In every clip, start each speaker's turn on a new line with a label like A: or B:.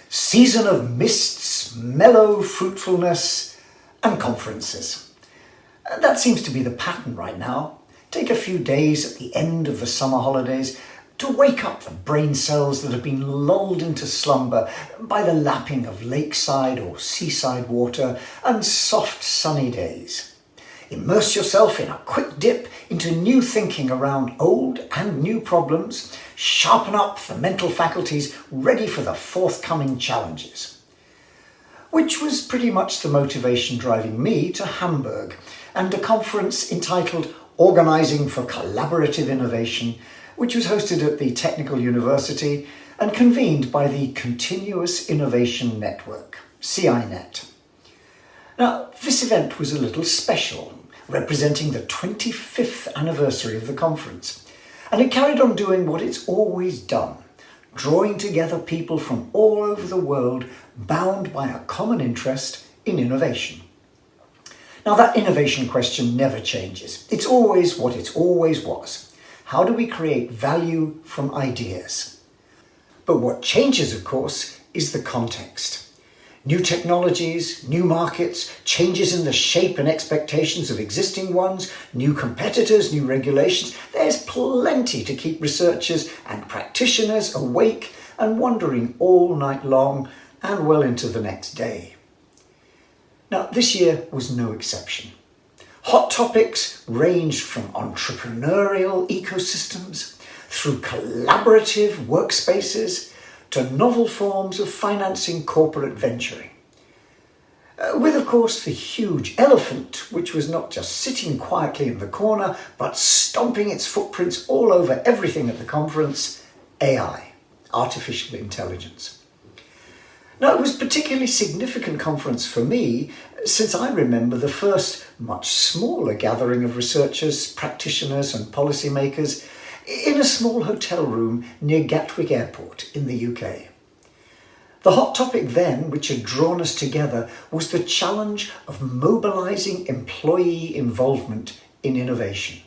A: season of mists, mellow fruitfulness, and conferences. That seems to be the pattern right now. Take a few days at the end of the summer holidays to wake up the brain cells that have been lulled into slumber by the lapping of lakeside or seaside water and soft sunny days. Immerse yourself in a quick dip into new thinking around old and new problems. Sharpen up the mental faculties ready for the forthcoming challenges. Which was pretty much the motivation driving me to Hamburg and a conference entitled Organising for Collaborative Innovation, which was hosted at the Technical University and convened by the Continuous Innovation Network, CINET. Now, this event was a little special, representing the 25th anniversary of the conference, and it carried on doing what it's always done, drawing together people from all over the world bound by a common interest in innovation. Now, that innovation question never changes. It's always what it always was. How do we create value from ideas? But what changes, of course, is the context. New technologies, new markets, changes in the shape and expectations of existing ones, new competitors, new regulations. There's plenty to keep researchers and practitioners awake and wondering all night long and well into the next day. Now, this year was no exception. Hot topics ranged from entrepreneurial ecosystems through collaborative workspaces to novel forms of financing corporate venturing. With, of course, the huge elephant, which was not just sitting quietly in the corner, but stomping its footprints all over everything at the conference, AI, artificial intelligence. Now, it was a particularly significant conference for me, since I remember the first, much smaller gathering of researchers, practitioners and policymakers in a small hotel room near Gatwick Airport in the UK. The hot topic then, which had drawn us together, was the challenge of mobilising employee involvement in innovation.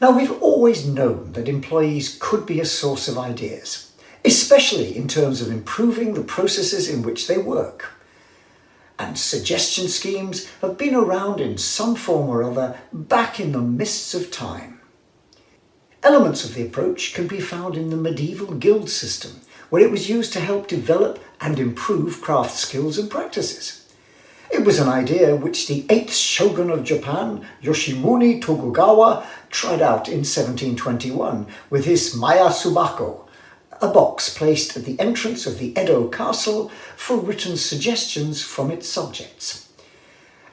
A: Now, we've always known that employees could be a source of ideas, especially in terms of improving the processes in which they work. And suggestion schemes have been around in some form or other back in the mists of time. Elements of the approach can be found in the medieval guild system, where it was used to help develop and improve craft skills and practices. It was an idea which the 8th shogun of Japan, Yoshimuni Tokugawa, tried out in 1721 with his Meyasubako, a box placed at the entrance of the Edo Castle for written suggestions from its subjects.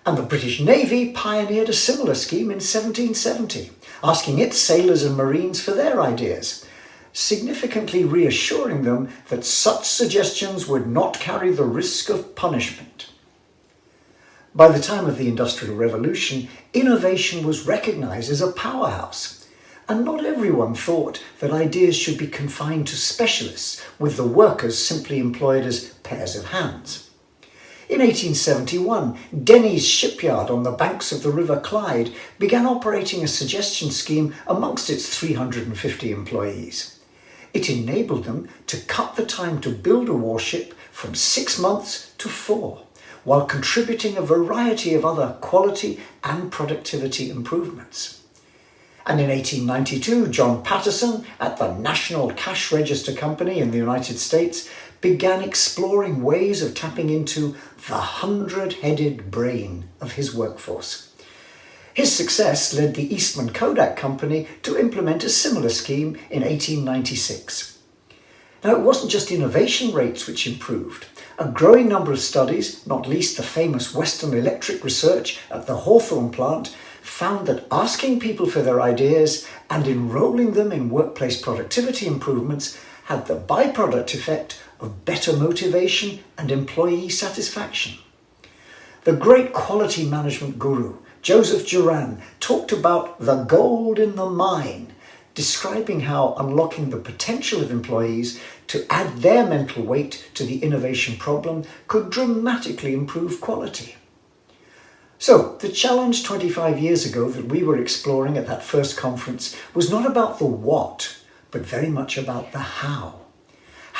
A: And the British Navy pioneered a similar scheme in 1770, asking its sailors and marines for their ideas, significantly reassuring them that such suggestions would not carry the risk of punishment. By the time of the Industrial Revolution, innovation was recognised as a powerhouse, and not everyone thought that ideas should be confined to specialists, with the workers simply employed as pairs of hands. In 1871, Denny's shipyard on the banks of the River Clyde began operating a suggestion scheme amongst its 350 employees. It enabled them to cut the time to build a warship from 6 months to 4, while contributing a variety of other quality and productivity improvements. And in 1892, John Patterson at the National Cash Register Company in the United States began exploring ways of tapping into the 100-headed brain of his workforce. His success led the Eastman Kodak Company to implement a similar scheme in 1896. Now, it wasn't just innovation rates which improved. A growing number of studies, not least the famous Western Electric research at the Hawthorne plant, found that asking people for their ideas and enrolling them in workplace productivity improvements had the byproduct effect of better motivation and employee satisfaction. The great quality management guru, Joseph Juran, talked about the gold in the mine, describing how unlocking the potential of employees to add their mental weight to the innovation problem could dramatically improve quality. So, the challenge 25 years ago that we were exploring at that first conference was not about the what, but very much about the how.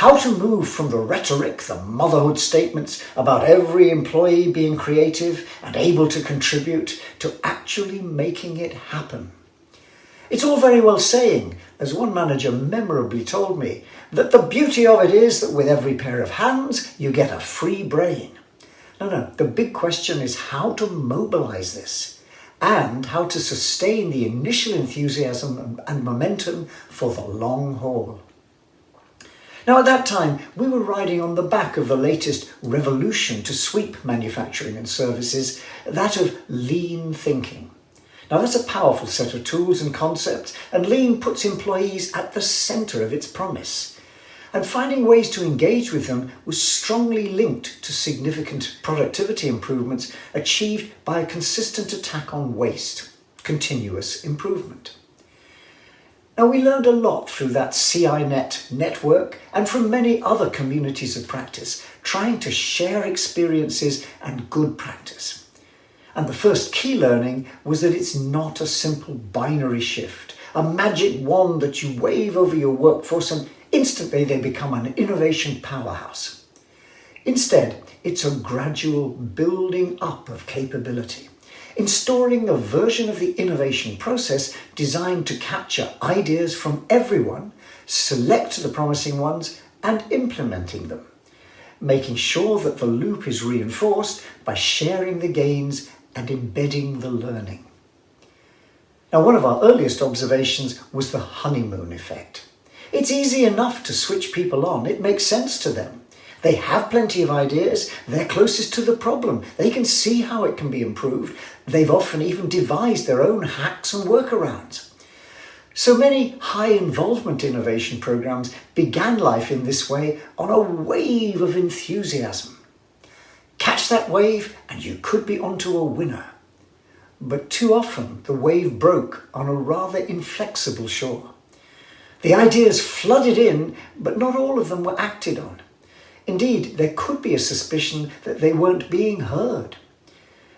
A: How to move from the rhetoric, the motherhood statements about every employee being creative and able to contribute, to actually making it happen. It's all very well saying, as one manager memorably told me, that the beauty of it is that with every pair of hands, you get a free brain. No, the big question is how to mobilize this and how to sustain the initial enthusiasm and momentum for the long haul. Now, at that time, we were riding on the back of the latest revolution to sweep manufacturing and services, that of lean thinking. Now, that's a powerful set of tools and concepts, and lean puts employees at the centre of its promise. And finding ways to engage with them was strongly linked to significant productivity improvements achieved by a consistent attack on waste, continuous improvement. Now, we learned a lot through that CINet network and from many other communities of practice, trying to share experiences and good practice. And the first key learning was that it's not a simple binary shift, a magic wand that you wave over your workforce and instantly they become an innovation powerhouse. Instead, it's a gradual building up of capability, installing a version of the innovation process designed to capture ideas from everyone, select the promising ones, and implementing them, making sure that the loop is reinforced by sharing the gains and embedding the learning. Now, one of our earliest observations was the honeymoon effect. It's easy enough to switch people on. It makes sense to them. They have plenty of ideas. They're closest to the problem. They can see how it can be improved. They've often even devised their own hacks and workarounds. So many high involvement innovation programs began life in this way on a wave of enthusiasm. Catch that wave and you could be onto a winner. But too often the wave broke on a rather inflexible shore. The ideas flooded in, but not all of them were acted on. Indeed, there could be a suspicion that they weren't being heard.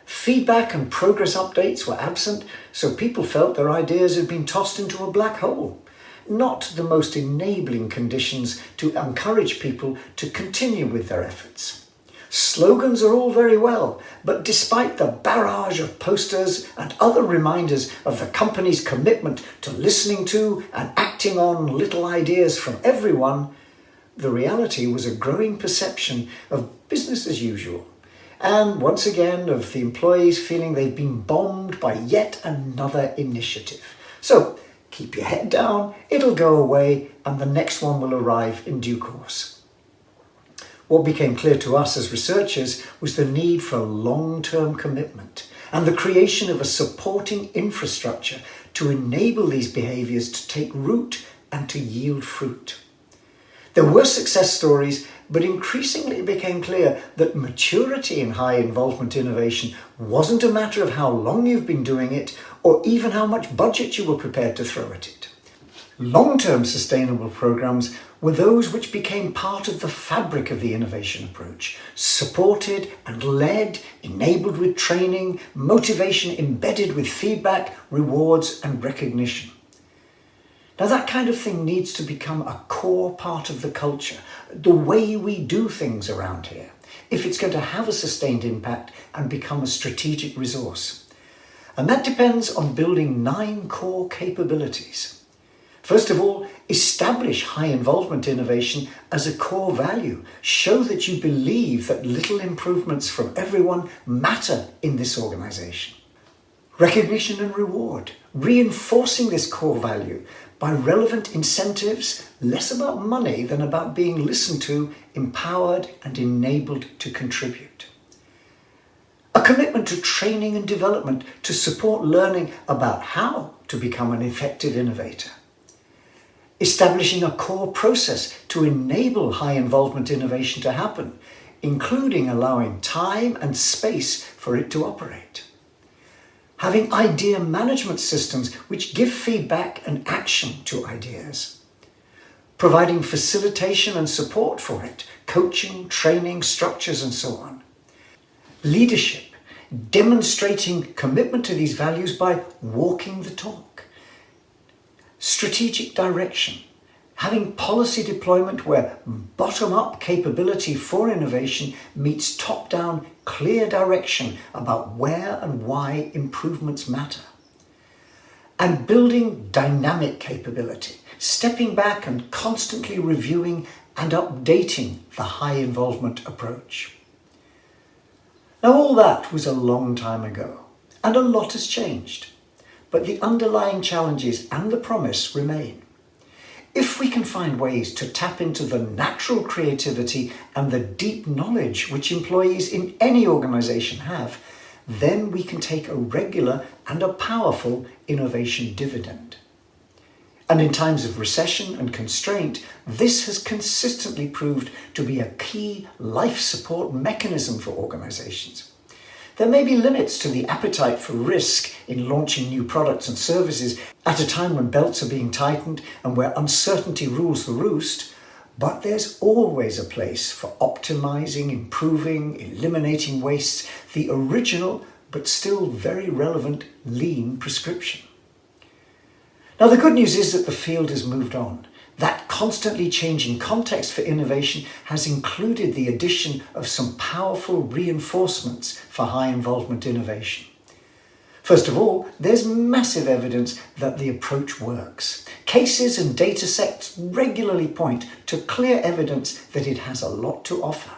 A: Feedback and progress updates were absent, so people felt their ideas had been tossed into a black hole. Not the most enabling conditions to encourage people to continue with their efforts. Slogans are all very well, but despite the barrage of posters and other reminders of the company's commitment to listening to and acting on little ideas from everyone, the reality was a growing perception of business as usual. And once again, of the employees feeling they've been bombed by yet another initiative. So keep your head down, it'll go away, and the next one will arrive in due course. What became clear to us as researchers was the need for long-term commitment and the creation of a supporting infrastructure to enable these behaviours to take root and to yield fruit. There were success stories, but increasingly it became clear that maturity in high involvement innovation wasn't a matter of how long you've been doing it or even how much budget you were prepared to throw at it. Long-term sustainable programs were those which became part of the fabric of the innovation approach, supported and led, enabled with training, motivation embedded with feedback, rewards and recognition. Now that kind of thing needs to become a core part of the culture, the way we do things around here, if it's going to have a sustained impact and become a strategic resource. And that depends on building 9 core capabilities. First of all, establish high involvement innovation as a core value. Show that you believe that little improvements from everyone matter in this organisation. Recognition and reward, reinforcing this core value by relevant incentives, less about money than about being listened to, empowered and enabled to contribute. A commitment to training and development to support learning about how to become an effective innovator. Establishing a core process to enable high involvement innovation to happen, including allowing time and space for it to operate. Having idea management systems which give feedback and action to ideas. Providing facilitation and support for it, coaching, training, structures and so on. Leadership, demonstrating commitment to these values by walking the talk. Strategic direction, Having policy deployment where bottom-up capability for innovation meets top-down clear direction about where and why improvements matter. And building dynamic capability, stepping back and constantly reviewing and updating the high involvement approach. Now, all that was a long time ago, and a lot has changed, but the underlying challenges and the promise remain. If we can find ways to tap into the natural creativity and the deep knowledge which employees in any organisation have, then we can take a regular and a powerful innovation dividend. And in times of recession and constraint, this has consistently proved to be a key life support mechanism for organisations. There may be limits to the appetite for risk in launching new products and services at a time when belts are being tightened and where uncertainty rules the roost, but there's always a place for optimising, improving, eliminating wastes, the original but still very relevant lean prescription. Now, the good news is that the field has moved on. That constantly changing context for innovation has included the addition of some powerful reinforcements for high involvement innovation. First of all, there's massive evidence that the approach works. Cases and data sets regularly point to clear evidence that it has a lot to offer.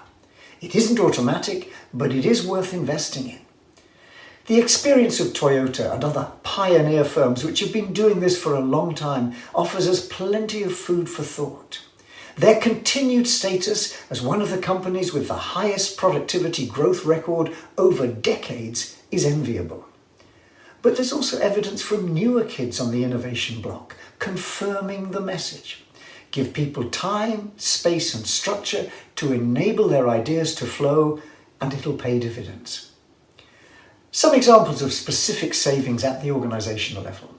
A: It isn't automatic, but it is worth investing in. The experience of Toyota and other pioneer firms which have been doing this for a long time offers us plenty of food for thought. Their continued status as one of the companies with the highest productivity growth record over decades is enviable. But there's also evidence from newer kids on the innovation block, confirming the message. Give people time, space and structure to enable their ideas to flow, and it'll pay dividends. Some examples of specific savings at the organisational level.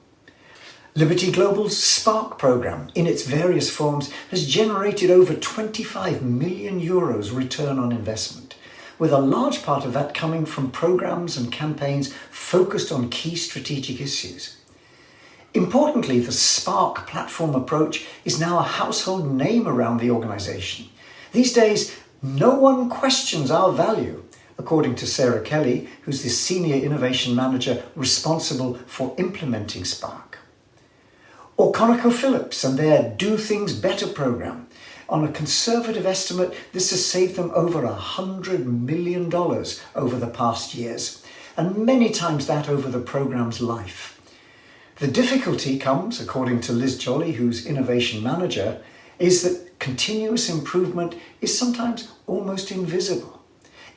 A: Liberty Global's Spark programme, in its various forms, has generated over 25 million euros return on investment, with a large part of that coming from programmes and campaigns focused on key strategic issues. Importantly, the Spark platform approach is now a household name around the organisation. These days, no one questions our value, according to Sarah Kelly, who's the Senior Innovation Manager responsible for implementing Spark. Or ConocoPhillips and their Do Things Better programme. On a conservative estimate, this has saved them over $100 million over the past years, and many times that over the programme's life. The difficulty comes, according to Liz Jolly, who's Innovation Manager, is that continuous improvement is sometimes almost invisible.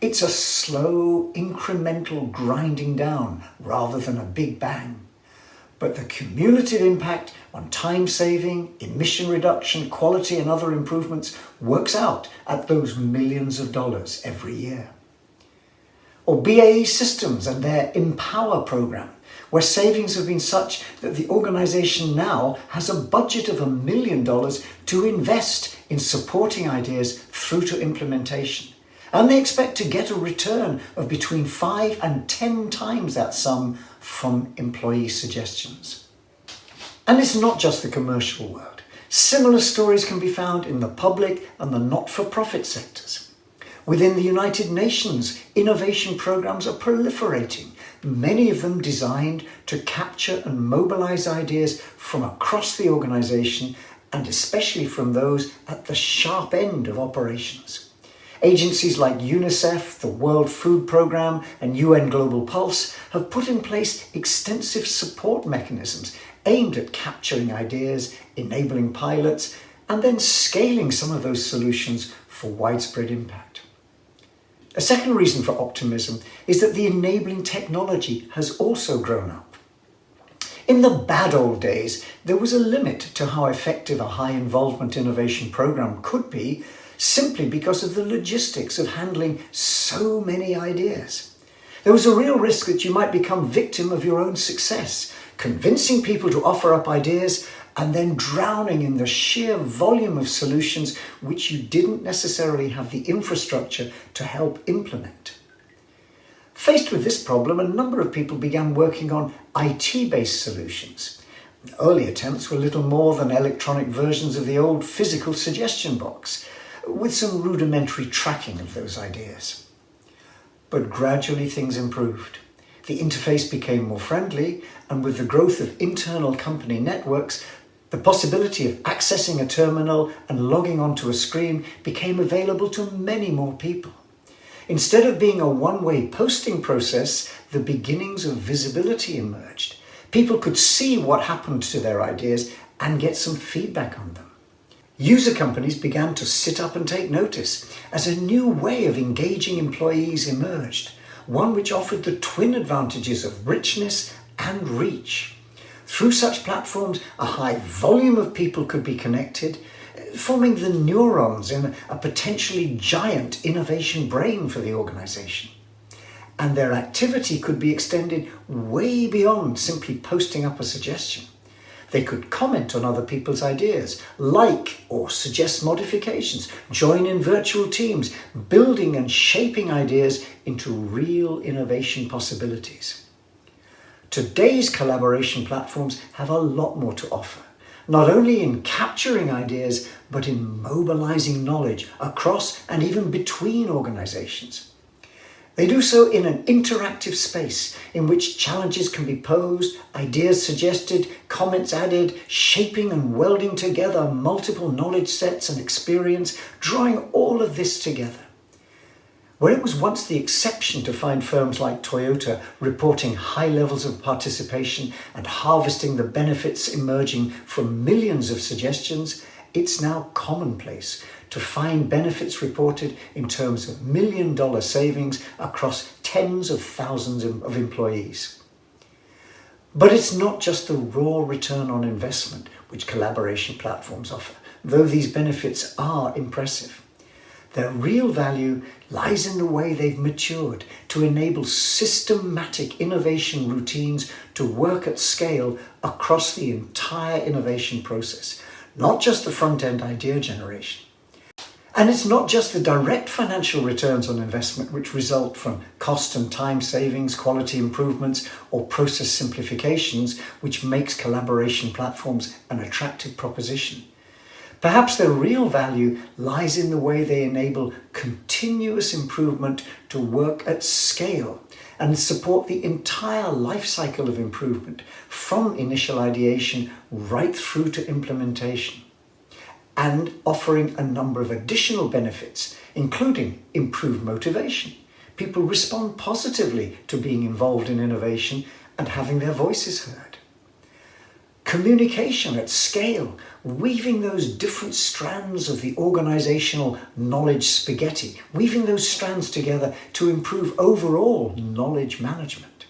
A: It's a slow, incremental grinding down rather than a big bang. But the cumulative impact on time saving, emission reduction, quality and other improvements works out at those millions of dollars every year. Or BAE Systems and their Empower programme, where savings have been such that the organisation now has a budget of $1 million to invest in supporting ideas through to implementation. And they expect to get a return of between 5 and 10 times that sum from employee suggestions. And it's not just the commercial world. Similar stories can be found in the public and the not-for-profit sectors. Within the United Nations, innovation programs are proliferating, many of them designed to capture and mobilize ideas from across the organization, and especially from those at the sharp end of operations. Agencies like UNICEF, the World Food Programme and UN Global Pulse have put in place extensive support mechanisms aimed at capturing ideas, enabling pilots, and then scaling some of those solutions for widespread impact. A second reason for optimism is that the enabling technology has also grown up. In the bad old days, there was a limit to how effective a high involvement innovation programme could be, simply because of the logistics of handling so many ideas. There was a real risk that you might become victim of your own success, convincing people to offer up ideas and then drowning in the sheer volume of solutions which you didn't necessarily have the infrastructure to help implement. Faced with this problem, a number of people began working on IT-based solutions. Early attempts were little more than electronic versions of the old physical suggestion box, with some rudimentary tracking of those ideas. But gradually things improved. The interface became more friendly, and with the growth of internal company networks, the possibility of accessing a terminal and logging onto a screen became available to many more people. Instead of being a one-way posting process, the beginnings of visibility emerged. People could see what happened to their ideas and get some feedback on them. User companies began to sit up and take notice as a new way of engaging employees emerged, one which offered the twin advantages of richness and reach. Through such platforms, a high volume of people could be connected, forming the neurons in a potentially giant innovation brain for the organization. And their activity could be extended way beyond simply posting up a suggestion. They could comment on other people's ideas, like or suggest modifications, join in virtual teams, building and shaping ideas into real innovation possibilities. Today's collaboration platforms have a lot more to offer, not only in capturing ideas, but in mobilizing knowledge across and even between organizations. They do so in an interactive space in which challenges can be posed, ideas suggested, comments added, shaping and welding together multiple knowledge sets and experience, drawing all of this together. Where it was once the exception to find firms like Toyota reporting high levels of participation and harvesting the benefits emerging from millions of suggestions, it's now commonplace to find benefits reported in terms of million-dollar savings across tens of thousands of employees. But it's not just the raw return on investment which collaboration platforms offer, though these benefits are impressive. Their real value lies in the way they've matured to enable systematic innovation routines to work at scale across the entire innovation process, not just the front-end idea generation. And it's not just the direct financial returns on investment which result from cost and time savings, quality improvements, or process simplifications which makes collaboration platforms an attractive proposition. Perhaps their real value lies in the way they enable continuous improvement to work at scale and support the entire life cycle of improvement, from initial ideation right through to implementation, and offering a number of additional benefits, including improved motivation. People respond positively to being involved in innovation and having their voices heard. Communication at scale, weaving those different strands of the organizational knowledge spaghetti, weaving those strands together to improve overall knowledge management.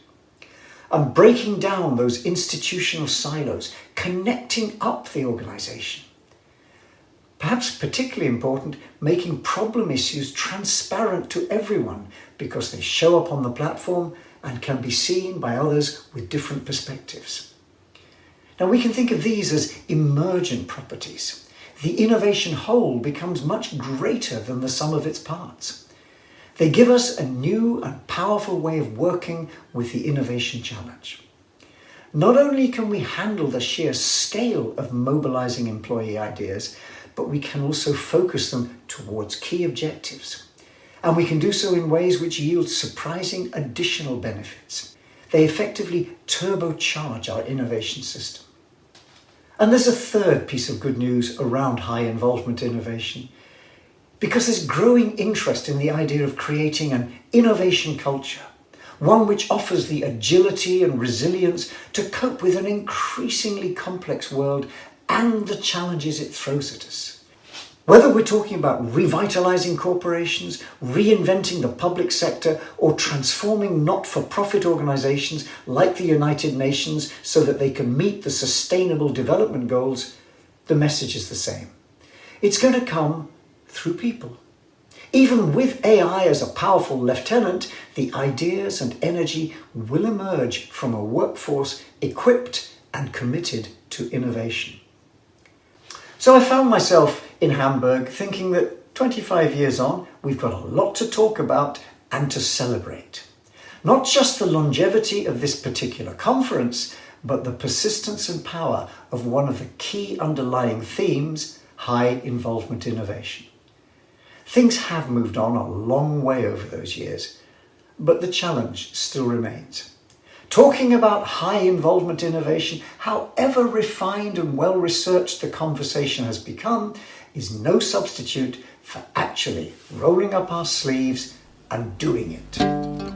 A: And breaking down those institutional silos, connecting up the organization. Perhaps particularly important, making problem issues transparent to everyone because they show up on the platform and can be seen by others with different perspectives. Now we can think of these as emergent properties. The innovation whole becomes much greater than the sum of its parts. They give us a new and powerful way of working with the innovation challenge. Not only can we handle the sheer scale of mobilizing employee ideas, but we can also focus them towards key objectives. And we can do so in ways which yield surprising additional benefits. They effectively turbocharge our innovation system. And there's a third piece of good news around high involvement innovation, because there's growing interest in the idea of creating an innovation culture, one which offers the agility and resilience to cope with an increasingly complex world and the challenges it throws at us. Whether we're talking about revitalizing corporations, reinventing the public sector, or transforming not-for-profit organizations like the United Nations so that they can meet the Sustainable Development Goals, the message is the same. It's going to come through people. Even with AI as a powerful lieutenant, the ideas and energy will emerge from a workforce equipped and committed to innovation. So I found myself in Hamburg thinking that 25 years on, we've got a lot to talk about and to celebrate. Not just the longevity of this particular conference, but the persistence and power of one of the key underlying themes, high involvement innovation. Things have moved on a long way over those years, but the challenge still remains. Talking about high involvement innovation, however refined and well researched the conversation has become, is no substitute for actually rolling up our sleeves and doing it.